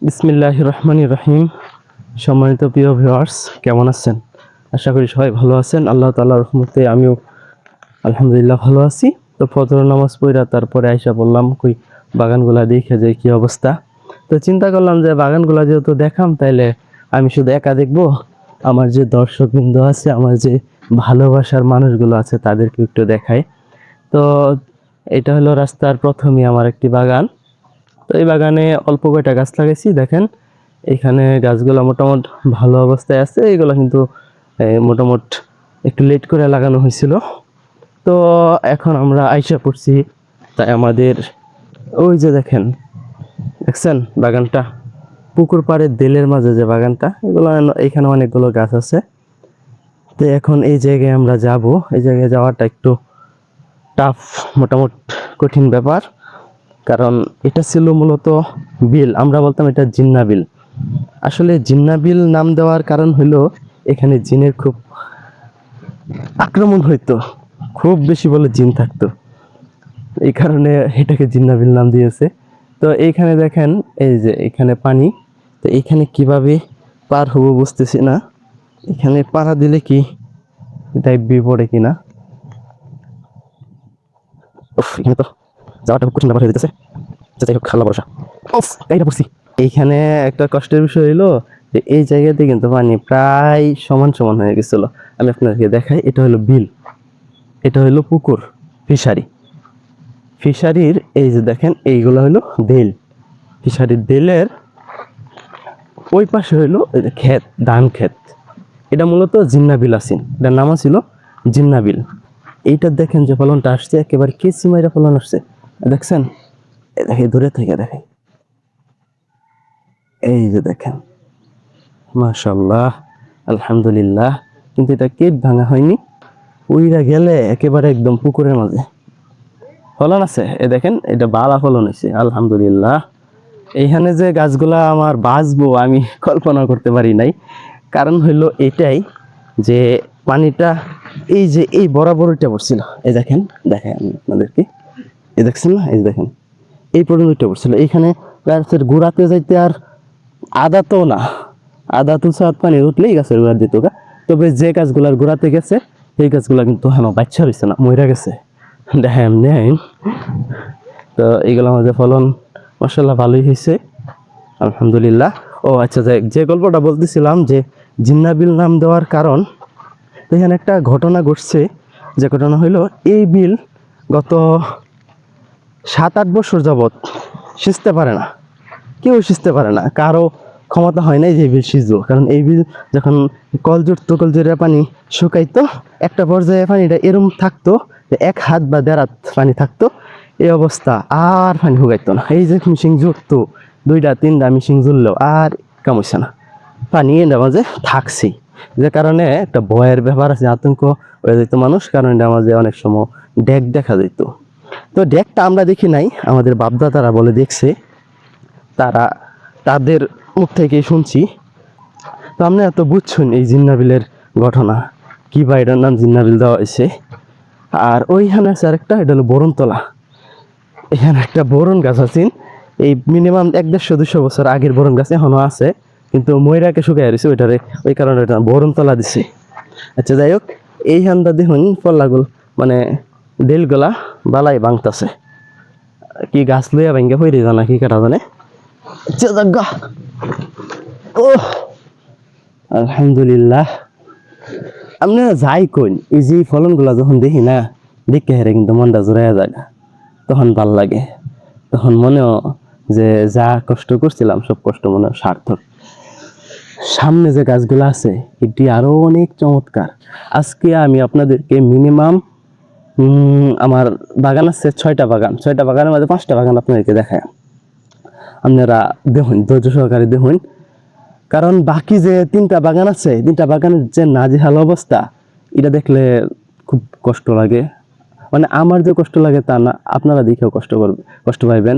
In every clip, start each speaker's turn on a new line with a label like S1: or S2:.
S1: বিসমিল্লাহির রহমানির রহিম। সম্মানিত প্রিয় ভিউয়ার্স, কেমন আছেন? আশা করি সবাই ভালো আছেন। আল্লাহ তাআলার রহমতে আমিও আলহামদুলিল্লাহ ভালো আছি। তো ফজর নামাজ পড়া তারপরে আইসা বললাম কই বাগানগুলা দেখে যাই কি অবস্থা। তো চিন্তা করলাম যে বাগানগুলা যেহেতু দেখাম তাইলে আমি শুধু একা দেখবো, আমার যে দর্শকবৃন্দ আছে, আমার যে ভালোবাসার মানুষগুলো আছে তাদেরকে একটু দেখাই। তো এটা হলো রাস্তার প্রথমেই আমার একটি বাগান। তো এই বাগানে অল্প কয়টা গাছ লাগাইছি, দেখেন এখানে গাছগুলো মোটামুট ভালো অবস্থায় আছে। এগুলো কিন্তু মোটামুট একটু লেট করে লাগানো হয়েছিল। তো এখন আমরা আইসা পড়ছি, তাই আমাদের ওই যে দেখছেন বাগানটা, পুকুর পাড়ের দেলের মাঝে যে বাগানটা, এগুলো এখানে অনেকগুলো গাছ আছে। তো এখন এই জায়গায় আমরা যাব। এই জায়গায় যাওয়াটা একটু টাফ, মোটামুট কঠিন ব্যাপার, কারণ এটা ছিল মূলত বিল, আমরা বলতাম এটা জিন্না বিল। আসলে জিন্না বিল নাম দেওয়ার কারণ হলো এখানে জিনের খুব আক্রমণ হইতো, খুব বেশি বলে জিন থাকতো, এই কারণে এটাকে জিন্না বিল নাম দিয়েছে। তো এইখানে দেখেন, এই যে এখানে পানি, তো এইখানে কিভাবে পার হবো বুঝতেছি না। এখানে পাড়া দিলে কি ডাইভ পড়ে কিনা। এখানে তো যাওয়াটা খুব কঠিন ব্যাপার হয়ে যেতেছে। যাই হোক, খাল্লা ভরসা। এইটা পড়ছি। এইখানে একটা কষ্টের বিষয় হলো যে এই জায়গাতে কিন্তু পানি প্রায় সমান সমান হয়ে গেছিল। আমি আপনাদেরকে দেখাই, এটা হলো বিল, এটা হলো পুকুর, ফিশারি। ফিশারির এই যে দেখেন এইগুলো হলো দেল, ফিশারির দেলের ওই পাশে হইলো ক্ষেত, ধান ক্ষেত। এটা মূলত জিন্না বিল আসিন, এটার নাম ছিল জিন্না বিল। এইটা দেখেন যে ফলনটা আসছে, একেবারে কেসি মাইরা ফলন আসছে, দেখছেন? দেখে দূরে থেকে দেখে, এই যে দেখেন, মাশাআল্লাহ, আলহামদুলিল্লাহ। কিন্তু এটা কেট ভাঙা হয়নি, উইরা গেলে একেবারে একদম পুকুরের মাঝে ফলন আছে। এ দেখেন, এটা বালা ফলন হয়েছে আলহামদুলিল্লাহ। এইখানে যে গাছগুলা আমার বাঁচবো আমি কল্পনা করতে পারি নাই। কারণ হইলো এটাই যে পানিটা এই যে এই বরাবর উঠে পড়ছিল। এই দেখেন, দেখেন আমি আপনাদেরকে, এই দেখছেন না, এই দেখেন এই পর্যন্ত উঠে পড়ছিল। এইখানে গাছের গোড়াতে যাইতে আর আদা তো না, আদা তো সাত পানি উঠলেই গাছের গোড়া দিত গা। তবে যে গাছগুলার গোড়াতে গেছে সেই গাছগুলা কিন্তু হ্যাঁ বাচ্চা হয়েছে না, মরে গেছে, দেখেন নেন। তো এইগুলো আমাদের ফলন মাশাআল্লাহ ভালোই হয়েছে আলহামদুলিল্লাহ। ও আচ্ছা, যে গল্পটা বলতেছিলাম যে জিন্না বিল নাম দেওয়ার কারণ, তো এখানে একটা ঘটনা ঘটছে। যে ঘটনা হইলো, এই বিল গত 7-8 বছর যাবৎ সিঁচতে পারে না, কেউ সিঁচতে পারে না, কারো ক্ষমতা হয় নাই যে বিল সিঁচবো। কারণ এই বিল যখন কলজুরে পানি শুকাইতো, একটা পর্যায়ে পানিটা এরম থাকতো যে 1 হাত বা 1.5 হাত পানি থাকতো। এই অবস্থা, আর পানি শুকাইতো না। এই যে মিশিং জুড়তো, 2টা 3টা মিশিং জুড়লেও আর কাম হইছে না, পানি এর মাঝে থাকছেই। যে কারণে একটা ভয়ের ব্যাপার আছে, আতঙ্ক হয়ে যেত মানুষ। কারণ এটা মাঝে অনেক সময় ডেক দেখা যেত। তো ডেকটা আমরা দেখি নাই, আমাদের বাপদাদারা বলে দেখছে, তারা তাদের মুখ থেকেই শুনছি। তো আপনি এত বুঝছেন এই জিন্নাবিলের ঘটনা, কি বা এটার নাম জিন্নাবিল দেওয়া হয়েছে। আর ওইখানে আছে আরেকটা, এটা হলো বরণতলা। এখানে একটা বরণ গাছ আছে, এই মিনিমাম 150-200 বছর আগের বরণ গাছ এখনো আছে, কিন্তু ময়রাকে শুকাই রয়েছে ওইটারে, ওই কারণে এটা বরণতলা দিছে। আচ্ছা যাই হোক, এই হান্দা দেখুন পল্লাগুল, মানে ডেলগুলা বালাই ভাঙতাছে, কি গাছ লইয়া ভাঙ্গে হইরে জানা কি কাটা জানে। ও আলহামদুলিল্লাহ। আপনারা যাই কইন, এই যে ফলনগুলা যখন দেখি না, দেখে হেরে কিন্তু মনটা জোড়াইয়া যায় না, তখন ভাল লাগে। তখন মনেও যে যা কষ্ট করছিলাম সব কষ্ট মনে সার্থক। সামনে যে গাছগুলো আছে এটি আরো অনেক চমৎকার। আজকে আমি আপনাদেরকে মিনিমাম আমার বাগান আছে 6টা বাগান, 6টা বাগানের মধ্যে 5টা বাগান আপনাদেরকে দেখায়। আপনারা দেখুন, ধৈর্য সহকারে দেখুন, কারণ বাকি যে 3টা বাগান আছে, 3টা বাগানের যে নাজেহাল অবস্থা, এটা দেখলে খুব কষ্ট লাগে। মানে আমার যে কষ্ট লাগে তা না, আপনারা দেখেও কষ্ট পাইবেন।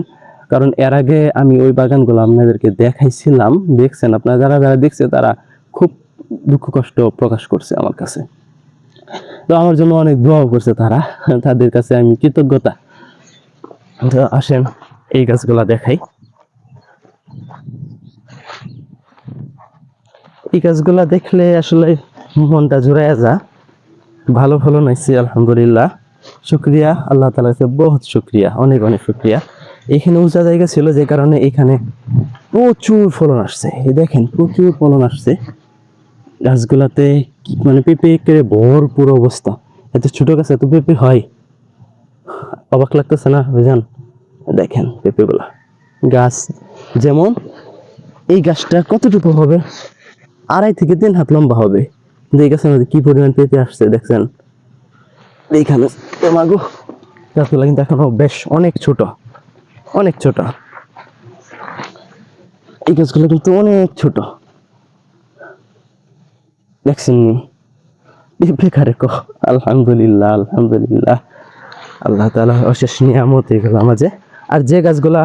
S1: কারণ এর আগে আমি ওই বাগানগুলো আপনাদেরকে দেখাইছিলাম, দেখছেন আপনারা, যারা যারা দেখছে তারা খুব দুঃখ কষ্ট প্রকাশ করছে আমার কাছে। তো আমার জন্য অনেক দোয়াও করছে তারা, তাদের কাছে আমি কৃতজ্ঞতা। তো আসেন এই গাছগুলা দেখাই। এই গাছগুলা দেখলে আসলে মনটা জুড়াইয়া যা। ভালো ফলন হয়েছে আলহামদুলিল্লাহ, শুক্রিয়া আল্লাহ তাআলার কাছে, বহুত শুক্রিয়া, অনেক অনেক শুক্রিয়া। এখানে উঁচা জায়গা ছিল যে কারণে এখানে প্রচুর ফলন আসছে। এই দেখেন প্রচুর ফলন আসছে গাছগুলাতে, মানে পেঁপে করে ভরপুর অবস্থা। এত ছোট গাছে এত পেঁপে হয়, অবাক লাগতেছে না ভাইজান? দেখেন পেঁপেগুলা, গাছ যেমন এই গাছটা কতটুকু হবে, 2.5 থেকে 3 হাত লম্বা হবে, কিন্তু এই গাছের মধ্যে কি পরিমাণ পেঁপে আসছে দেখছেন। এইখানে মাগো, গাছগুলা কিন্তু এখনো বেশ অনেক ছোট, অনেক ছোট। এই গাছগুলো কিন্তু অনেক ছোট, দেখছেন নি? পেঁপে কারে কো, আলহামদুলিল্লাহ আলহামদুলিল্লাহ, আল্লাহ তাআলা অশেষ নিয়ামত এগুলো মাঝে। আর যে গাছগুলা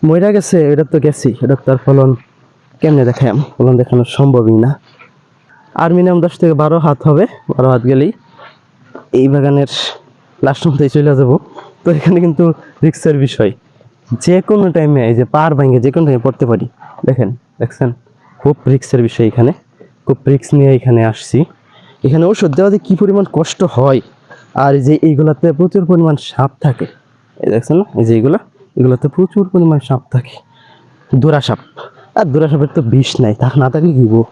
S1: মইরা গেছে এটা তো গেছি, এটা তার ফলন কেমনে দেখাম, ফলন দেখানো সম্ভবই না। আর মিনিমাম 10 থেকে 12 হাত হবে, 12 হাত গেলেই এই বাগানের লাস্ট মধ্যেই চলে যাব। তো এখানে কিন্তু রিক্সের বিষয়, যে কোনো টাইমে এই যে পার ভাঙে যে কোনো টাইমে পড়তে পারি। দেখেন, দেখছেন, খুব রিক্সের বিষয় এখানে, খুব রিক্স নিয়ে এখানে আসছি। এখানে ওষুধ দেওয়াতে কি পরিমাণ কষ্ট হয়, আর এই যে এইগুলাতে প্রচুর পরিমাণ সাপ থাকে, এই দেখছেন না, এই যে এগুলাতে প্রচুর পরিমাণ সাপ থাকে, দোরা সাপ। আর দোরা সাপের তো বিষ নাই, তা না থাকলে কি হবো,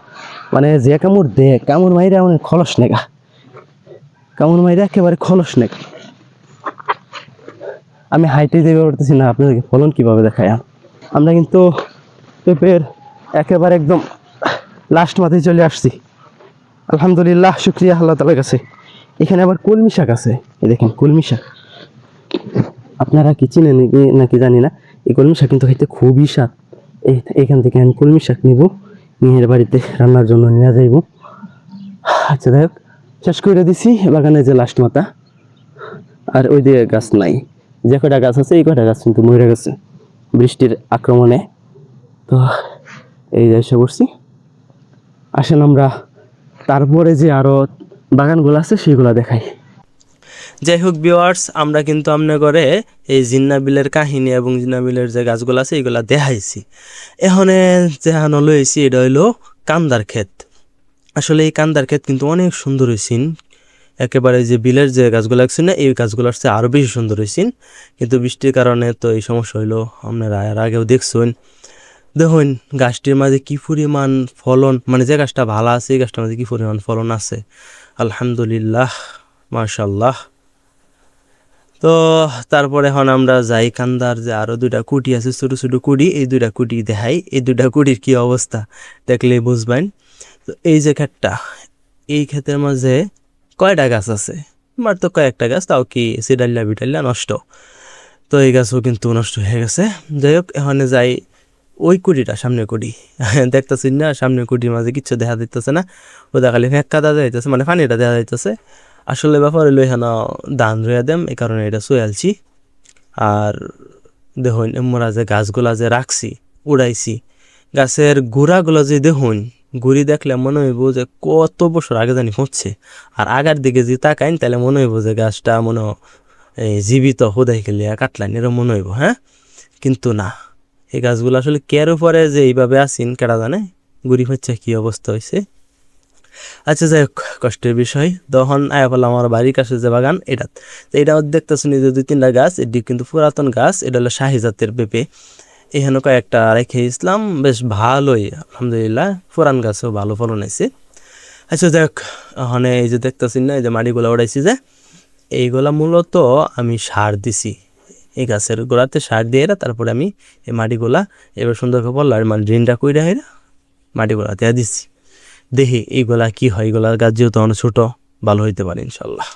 S1: মানে যে কামড় দে, কামড় মাইরে আমার খলস নেগা, কামড় মাইরে একেবারে খলস নেগা। আমি হাইটে যেতে পারতেছি না, আপনাদেরকে ফলন কিভাবে দেখায়। আমরা কিন্তু পেঁপের একেবারে একদম লাস্ট মাথায় চলে আসছি, আলহামদুলিল্লাহ, শুক্রিয়া আল্লাহ তাআলার কাছে। এখানে আবার কলমি শাক আছে, এই দেখেন কলমি শাক, আপনারা কি চিনেন নাকি জানি না। এই কলমি শাক কিন্তু খাইতে খুবই স্বাদ। এখান থেকে আমি কলমি শাক নিব, নিয়ে বাড়িতে রান্নার জন্য নিয়ে যাইব। আচ্ছা যাই হোক, শেষ করে দিছি বাগানে যে লাস্ট মাথা। আর ওই দিকে গাছ নাই, যে কয়টা গাছ আছে এই কয়টা গাছ কিন্তু মরে গেছে বৃষ্টির আক্রমণে। তো এই যে এসে পড়ছি, আসেন আমরা তারপরে যে আরো বাগানগুলো আছে সেগুলো দেখাই। যাই হোক ভিউয়ার্স, আমরা কিন্তু আপনার ঘরে এই জিন্নাবিলের কাহিনী এবং জিন্নাবিলের যে গাছগুলো আছে এগুলা দেখাইছি। এখানে যেখানে লইছি এটা হইলো কান্দার ক্ষেত। আসলে এই কান্দার ক্ষেত কিন্তু অনেক সুন্দর হয়েছিন, একেবারে যে বিলের যে গাছগুলো আছে না এই গাছগুলোর চেয়ে আরও বেশি সুন্দর হয়েছিন, কিন্তু বৃষ্টির কারণে তো এই সমস্যা হইলো। আপনারা এর আগেও দেখছেন, দেখুন গাছটির মাঝে কি পরিমাণ ফলন, মানে যে গাছটা ভালো আছে এই গাছটার মাঝে কি পরিমাণ ফলন আছে, আলহামদুলিল্লাহ, মাশাল্লাহ। তো তারপরে এখন আমরা যাই কান্দার যে আরো 2টা কুটি আছে, ছোট ছোট কুটি, এই 2টা কুটি দেখাই। এই 2টা কুটির কি অবস্থা দেখলেই বুঝবেন। তো এই যে ক্ষেতটা, এই ক্ষেতের মাঝে কয়টা গাছ আছে, আমার তো কয়েকটা গাছ, তাও কি সিডাল্লা বিটাল্লা নষ্ট, তো এই গাছও কিন্তু নষ্ট হয়ে গেছে। যাই হোক, এখানে যাই ওই কুটিটা, সামনে কুটি দেখতেছি না, সামনে কুটির মাঝে কিচ্ছু দেখা দিতেছে না, ওটা খালি ফেঁকা দেখা যাইতেছে, মানে পানিটা দেখা যাইতেছে। আসলে ব্যাপার হইলো এখানে ধান রুয়া দেম, এই কারণে এটা চুয়ালছি। আর দেখুন আমরা যে গাছগুলা যে রাখছি, উড়াইছি, গাছের গুড়াগুলো যে দেখুন, গুড়ি দেখলে মনে হইব যে কত বছর আগে জানি হচ্ছে। আর আগার দিকে যদি তাকাইন তাহলে মনে হইব যে গাছটা মনে জীবিত হোদাই খেলে কাটলাইন, এরকম মনে হইব। হ্যাঁ, কিন্তু না, এই গাছগুলো আসলে কেয়ার উপরে যে এইভাবে আসিন কেডা জানে, গুড়ি হচ্ছে কি অবস্থা হয়েছে। আচ্ছা যাই হোক, কষ্টের বিষয়। তখন আয়া বললাম আমার বাড়ির কাছে যে বাগান এটা, তো এটা দেখতেছেন যে 2-3টা গাছ, এটি কিন্তু পুরাতন গাছ, এটা হলো শাহি জাতের পেঁপে। এখানে কয়েকটা রেখে ইসলাম, বেশ ভালোই আলহামদুলিল্লাহ, পুরান গাছেও ভালো ফলন হয়েছে। আচ্ছা যাই হোক, ওখানে এই যে দেখতেছি না, এই যে মাটিগুলা উড়াইছি যে, এইগুলা মূলত আমি সার দিছি, এই গাছের গোড়াতে সার দিয়ে তারপরে আমি এই মাটিগুলা এবার সুন্দর করে বললো আর মানে ড্রেনটা কইরা হেরা মাটিগুলা দিয়ে দিছি। দেখি এইগুলা কি হয়, এগুলা গাছ যেহেতু অনেক ছোটো, ভালো হইতে পারে ইনশাল্লাহ।